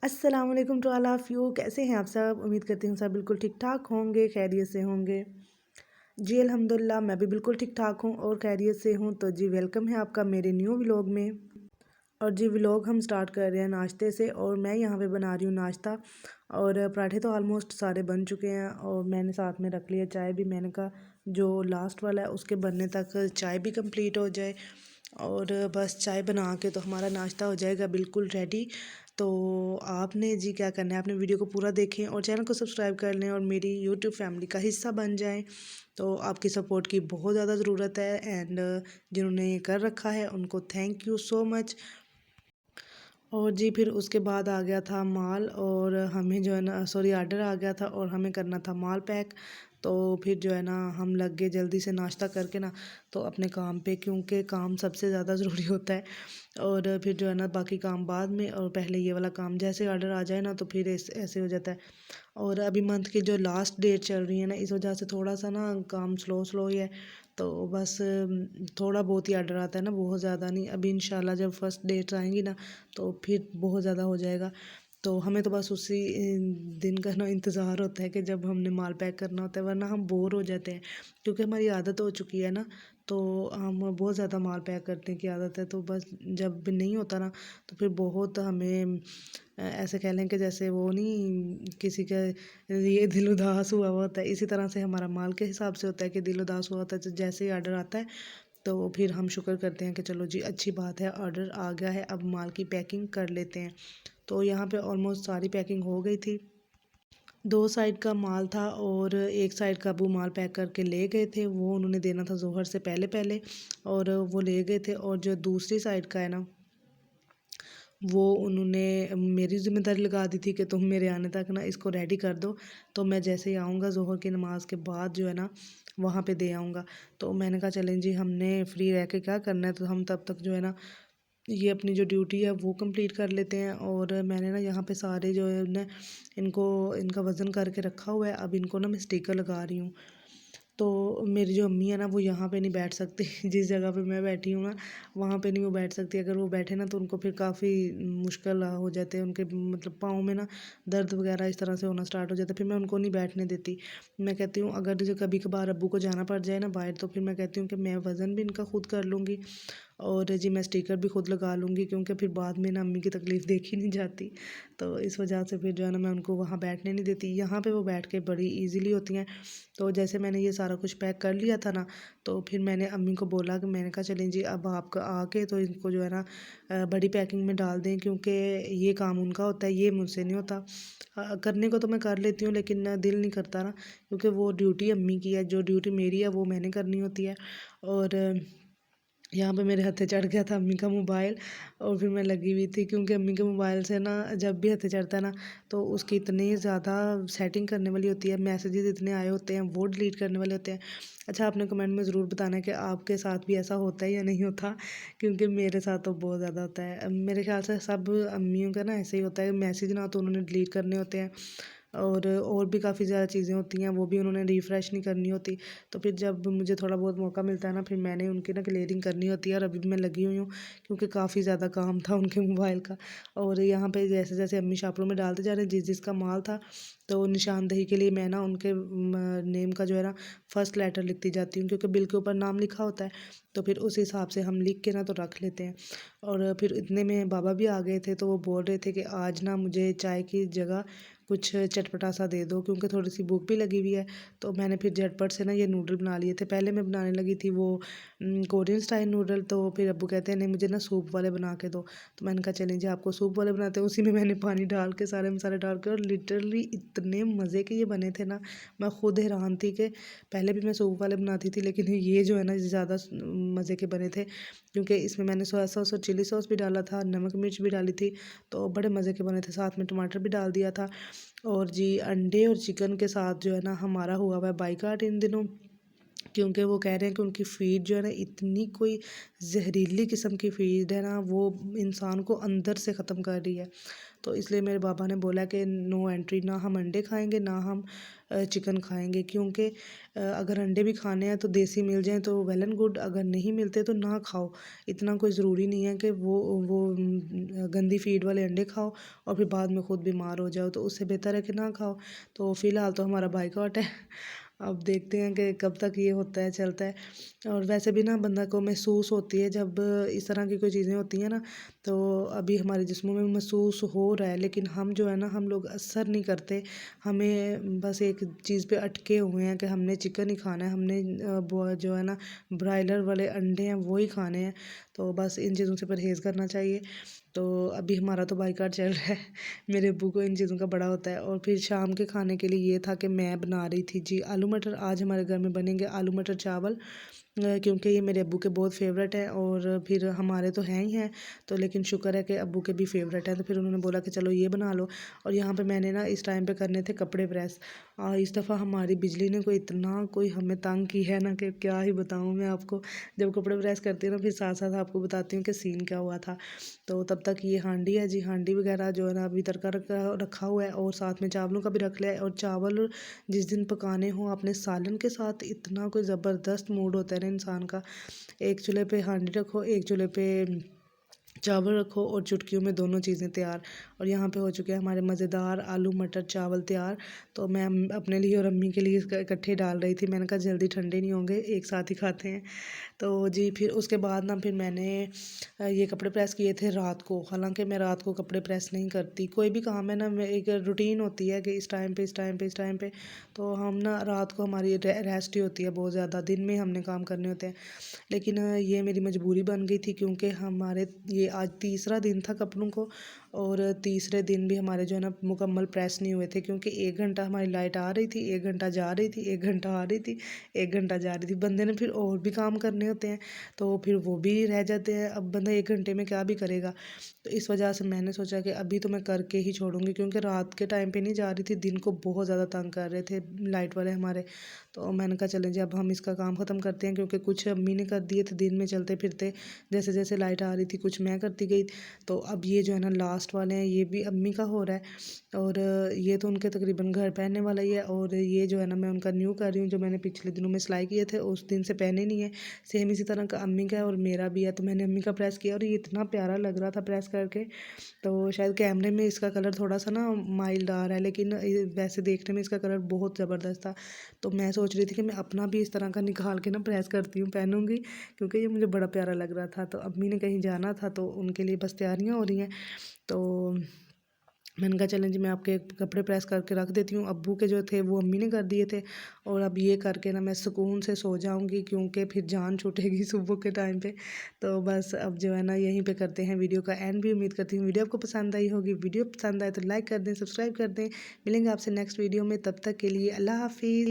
अस्सलाम वालेकुम to all of you. कैसे हैं आप सब? उम्मीद करती हूँ सब बिल्कुल ठीक-ठाक होंगे, खैरियत से होंगे। जी अल्हम्दुलिल्लाह मैं भी बिल्कुल ठीक-ठाक हूँ और खैरियत से हूँ। तो जी वेलकम है आपका मेरे न्यू व्लॉग में। और जी व्लॉग हम स्टार्ट कर रहे हैं नाश्ते से और मैं यहाँ पे बना रही हूँ नाश्ता। और पराठे तो ऑलमोस्ट सारे बन चुके हैं और मैंने साथ में रख लिया चाय भी। मैंने कहा जो लास्ट वाला है उसके बनने तक चाय भी कंप्लीट हो जाए और बस चाय बना के तो हमारा नाश्ता हो जाएगा बिल्कुल रेडी। तो आपने जी क्या करना है, आपने वीडियो को पूरा देखें और चैनल को सब्सक्राइब कर लें और मेरी यूट्यूब फैमिली का हिस्सा बन जाएं। तो आपकी सपोर्ट की बहुत ज़्यादा ज़रूरत है एंड जिन्होंने ये कर रखा है उनको थैंक यू सो मच। और जी फिर उसके बाद आ गया था माल और हमें जो है ना सॉरी ऑर्डर आ गया था और हमें करना था माल पैक। तो फिर जो है ना हम लग गए जल्दी से नाश्ता करके ना तो अपने काम पे, क्योंकि काम सबसे ज़्यादा ज़रूरी होता है। और फिर जो है ना बाकी काम बाद में और पहले ये वाला काम जैसे ऑर्डर आ जाए ना तो फिर ऐसे हो जाता है। और अभी मंथ की जो लास्ट डेट चल रही है ना इस वजह से थोड़ा सा ना काम स्लो स्लो ही है। तो बस थोड़ा बहुत ही ऑर्डर आता है ना, बहुत ज़्यादा नहीं। अभी इंशाल्लाह जब फर्स्ट डेट आएंगी ना तो फिर बहुत ज़्यादा हो जाएगा। तो हमें तो बस उसी दिन का ना इंतज़ार होता है कि जब हमने माल पैक करना होता है, वरना हम बोर हो जाते हैं क्योंकि हमारी आदत हो चुकी है ना। तो हम बहुत ज़्यादा माल पैक करने की आदत है, तो बस जब भी नहीं होता ना तो फिर बहुत हमें ऐसे कह लें कि जैसे वो नहीं किसी का ये दिल उदास हुआ हुआ होता है, इसी तरह से हमारा माल के हिसाब से होता है कि दिल उदास हुआ होता है। तो जैसे ही ऑर्डर आता है तो फिर हम शुक्र करते हैं कि चलो जी अच्छी बात है ऑर्डर आ गया है, अब माल की पैकिंग कर लेते हैं। तो यहाँ पे ऑलमोस्ट सारी पैकिंग हो गई थी। दो साइड का माल था और एक साइड का अबू माल पैक करके ले गए थे, वो उन्होंने देना था ज़ोहर से पहले पहले और वो ले गए थे। और जो दूसरी साइड का है ना वो उन्होंने मेरी ज़िम्मेदारी लगा दी थी कि तुम मेरे आने तक ना इसको रेडी कर दो, तो मैं जैसे ही आऊँगा ज़ोहर की नमाज़ के बाद जो है ना वहाँ पे दे आऊँगा। तो मैंने कहा चलें जी हमने फ्री रह के क्या करना है, तो हम तब तक जो है ना ये अपनी जो ड्यूटी है वो कंप्लीट कर लेते हैं। और मैंने ना यहाँ पे सारे जो है ना इनको इनका वज़न करके रखा हुआ है। अब इनको ना मैं स्टिकर लगा रही हूँ। तो मेरी जो अम्मी है ना वो यहाँ पे नहीं बैठ सकती जिस जगह पे मैं बैठी हूँ ना वहाँ पे नहीं वो बैठ सकती। अगर वो बैठे ना तो उनको फिर काफ़ी मुश्किल हो जाते हैं, उनके मतलब पाँव में ना दर्द वगैरह इस तरह से होना स्टार्ट हो जाता है। फिर मैं उनको नहीं बैठने देती। मैं कहती हूँ अगर जो कभी कभार अब्बू को जाना पड़ जाए ना बाहर तो फिर मैं कहती हूँ कि मैं वज़न भी इनका खुद कर लूँगी और जी मैं स्टिकर भी खुद लगा लूँगी, क्योंकि फिर बाद में ना अम्मी की तकलीफ़ देखी नहीं जाती। तो इस वजह से फिर जो है ना मैं उनको वहाँ बैठने नहीं देती, यहाँ पे वो बैठ के बड़ी इजीली होती हैं। तो जैसे मैंने ये सारा कुछ पैक कर लिया था ना तो फिर मैंने अम्मी को बोला कि मैंने कहा चलें जी अब आप आके तो इनको जो है ना बड़ी पैकिंग में डाल दें, क्योंकि ये काम उनका होता है, ये मुझसे नहीं होता। करने को तो मैं कर लेती हूँ लेकिन दिल नहीं करता ना, क्योंकि वो ड्यूटी अम्मी की है, जो ड्यूटी मेरी है वो मैंने करनी होती है। और यहाँ पे मेरे हत्थे चढ़ गया था अम्मी का मोबाइल और फिर मैं लगी हुई थी, क्योंकि अम्मी के मोबाइल से ना जब भी हत्थे चढ़ता है ना तो उसकी इतनी ज़्यादा सेटिंग करने वाली होती है, मैसेजेस इतने आए होते हैं वो डिलीट करने वाले होते हैं। अच्छा आपने कमेंट में ज़रूर बताना है कि आपके साथ भी ऐसा होता है या नहीं होता, क्योंकि मेरे साथ तो बहुत ज़्यादा होता है। मेरे ख्याल से सब अम्मियों का ना ऐसे ही होता है, मैसेज ना तो उन्होंने डिलीट करने होते हैं और भी काफ़ी ज़्यादा चीज़ें होती हैं वो भी उन्होंने रिफ़्रेश नहीं करनी होती। तो फिर जब मुझे थोड़ा बहुत मौका मिलता है ना फिर मैंने उनकी ना क्लियरिंग करनी होती है और अभी भी मैं लगी हुई हूँ, क्योंकि काफ़ी ज़्यादा काम था उनके मोबाइल का। और यहाँ पे जैसे जैसे अम्मी शापरों में डालते जा रहे हैं जिस जिसका माल था, तो निशानदही के लिए मैं ना उनके नेम का जो है ना फर्स्ट लेटर लिखती जाती हूँ, क्योंकि बिल के ऊपर नाम लिखा होता है। तो फिर उस हिसाब से हम लिख के ना तो रख लेते हैं। और फिर इतने में बाबा भी आ गए थे तो वो बोल रहे थे कि आज ना मुझे चाय की जगह कुछ चटपटा सा दे दो, क्योंकि थोड़ी सी भूख भी लगी हुई है। तो मैंने फिर झटपट से ना ये नूडल बना लिए थे। पहले मैं बनाने लगी थी वो कोरियन स्टाइल नूडल, तो फिर अब्बू कहते हैं नहीं मुझे ना सूप वाले बना के दो। तो मैंने कहा चलें जी आपको सूप वाले बनाते हैं। उसी में मैंने पानी डाल के सारे मसाले डाल के और लिटरली इतने मज़े के ये बने थे ना, मैं खुद हैरान थी कि पहले भी मैं सूप वाले बनाती थी लेकिन ये जो है ना ज़्यादा मज़े के बने थे, क्योंकि इसमें मैंने सोया सॉस और चिली सॉस भी डाला था, नमक मिर्च भी डाली थी। तो बड़े मज़े के बने थे, साथ में टमाटर भी डाल दिया था। और जी अंडे और चिकन के साथ जो है ना हमारा हुआ हुआ है बाइकाट इन दिनों। क्योंकि वो कह रहे हैं कि उनकी फ़ीड जो है ना इतनी कोई जहरीली किस्म की फ़ीड है ना, वो इंसान को अंदर से ख़त्म कर रही है। तो इसलिए मेरे पापा ने बोला कि नो एंट्री, ना हम अंडे खाएंगे ना हम चिकन खाएंगे, क्योंकि अगर अंडे भी खाने हैं तो देसी मिल जाएं तो वेल एंड गुड, अगर नहीं मिलते तो ना खाओ। इतना कोई ज़रूरी नहीं है कि वो गंदी फीड वाले अंडे खाओ और फिर बाद में ख़ुद बीमार हो जाओ, तो उससे बेहतर है कि ना खाओ। तो फ़िलहाल तो हमारा बाइकआउट है। अब देखते हैं कि कब तक ये होता है, चलता है। और वैसे भी ना बंदा को महसूस होती है जब इस तरह की कोई चीज़ें होती हैं ना, तो अभी हमारे जिस्मों में महसूस हो रहा है, लेकिन हम जो है ना हम लोग असर नहीं करते। हमें बस एक चीज़ पे अटके हुए हैं कि हमने चिकन ही खाना है, हमने वो जो है ना ब्रायलर वाले अंडे हैं वो ही खाने हैं। तो बस इन चीज़ों से परहेज़ करना चाहिए। तो अभी हमारा तो बाइकआउट चल रहा है। मेरे अब्बू को इन चीज़ों का बड़ा होता है। और फिर शाम के खाने के लिए ये था कि मैं बना रही थी जी आलू मटर। आज हमारे घर में बनेंगे आलू मटर चावल, क्योंकि ये मेरे अब्बू के बहुत फेवरेट हैं और फिर हमारे तो हैं ही हैं, तो लेकिन शुक्र है कि अब्बू के भी फेवरेट हैं, तो फिर उन्होंने बोला कि चलो ये बना लो। और यहाँ पे मैंने ना इस टाइम पे करने थे कपड़े प्रेस। इस दफ़ा हमारी बिजली ने कोई हमें तंग की है ना कि क्या ही बताऊँ मैं आपको। जब कपड़े प्रेस करती हूँ ना फिर साथ साथ आपको बताती हूँ कि सीन क्या हुआ था। तो तब तक ये हांडी है जी, हांडी वगैरह जो है ना अभी तड़का रखा रखा हुआ है, और साथ में चावलों का भी रख लिया है। और चावल जिस दिन पकाने हों अपने सालन के साथ, इतना कोई ज़बरदस्त मूड होता है ना इंसान का। एक चूल्हे पे हांडी रखो, एक चूल्हे पे चावल रखो और चुटकियों में दोनों चीज़ें तैयार। और यहाँ पे हो चुके हैं हमारे मज़ेदार आलू मटर चावल तैयार। तो मैं अपने लिए और अम्मी के लिए इसका इकट्ठे डाल रही थी। मैंने कहा जल्दी ठंडे नहीं होंगे, एक साथ ही खाते हैं। तो जी फिर उसके बाद ना फिर मैंने ये कपड़े प्रेस किए थे रात को। हालांकि मैं रात को कपड़े प्रेस नहीं करती, कोई भी काम है ना मैं एक रूटीन होती है कि इस टाइम पे इस टाइम पे इस टाइम पे। तो हम ना रात को हमारी रेस्ट ही होती है बहुत ज़्यादा, दिन में हमने काम करने होते हैं। लेकिन ये मेरी मजबूरी बन गई थी, क्योंकि हमारे ये आज तीसरा दिन था कपड़ों को, और तीसरे दिन भी हमारे जो है ना मुकम्मल प्रेस नहीं हुए थे, क्योंकि 1 घंटा हमारी लाइट आ रही थी, 1 घंटा जा रही थी, 1 घंटा आ रही थी, 1 घंटा जा रही थी। बंदे ने फिर और भी काम करने होते हैं, तो फिर वो भी रह जाते हैं। अब बंदा 1 घंटे में क्या भी करेगा। तो इस वजह से मैंने सोचा कि अभी तो मैं करके ही छोड़ूंगी, क्योंकि रात के टाइम पे नहीं जा रही थी, दिन को बहुत ज़्यादा तंग कर रहे थे लाइट वाले हमारे। तो मैंने कहा चलें जी अब हम इसका काम ख़त्म करते हैं, क्योंकि कुछ अम्मी ने कर दिए थे दिन में चलते फिरते, जैसे जैसे लाइट आ रही थी कुछ मैं करती गई। तो अब ये जो है ना लास्ट वाले हैं, ये भी अम्मी का हो रहा है। और ये तो उनके तकरीबन घर पहनने वाला ही है। और ये जो है ना मैं उनका न्यू कर रही हूँ, जो मैंने पिछले दिनों में सिलाई किए थे उस दिन से पहने नहीं है। सेम इसी तरह का अम्मी का है और मेरा भी है, तो मैंने अम्मी का प्रेस किया और ये इतना प्यारा लग रहा था प्रेस करके। तो शायद कैमरे में इसका कलर थोड़ा सा ना माइल्ड आ रहा है, लेकिन वैसे देखने में इसका कलर बहुत ज़बरदस्त था। तो मैं सोच रही थी कि मैं अपना भी इस तरह का निकाल के ना प्रेस करती हूँ, पहनूंगी, क्योंकि ये मुझे बड़ा प्यारा लग रहा था। तो अम्मी ने कहीं जाना था तो उनके लिए बस तैयारियाँ हो रही हैं। तो मैंने कहा चलें जी मैं आपके कपड़े प्रेस करके रख देती हूँ। अब्बू के जो थे वो अम्मी ने कर दिए थे, और अब ये करके ना मैं सुकून से सो जाऊँगी, क्योंकि फिर जान छूटेगी सुबह के टाइम पे। तो बस अब जो है ना यहीं पे करते हैं वीडियो का एंड भी। उम्मीद करती हूँ वीडियो आपको पसंद आई होगी। वीडियो पसंद आए तो लाइक कर दें, सब्सक्राइब कर दें। मिलेंगे आपसे नेक्स्ट वीडियो में, तब तक के लिए अल्लाह हाफिज़।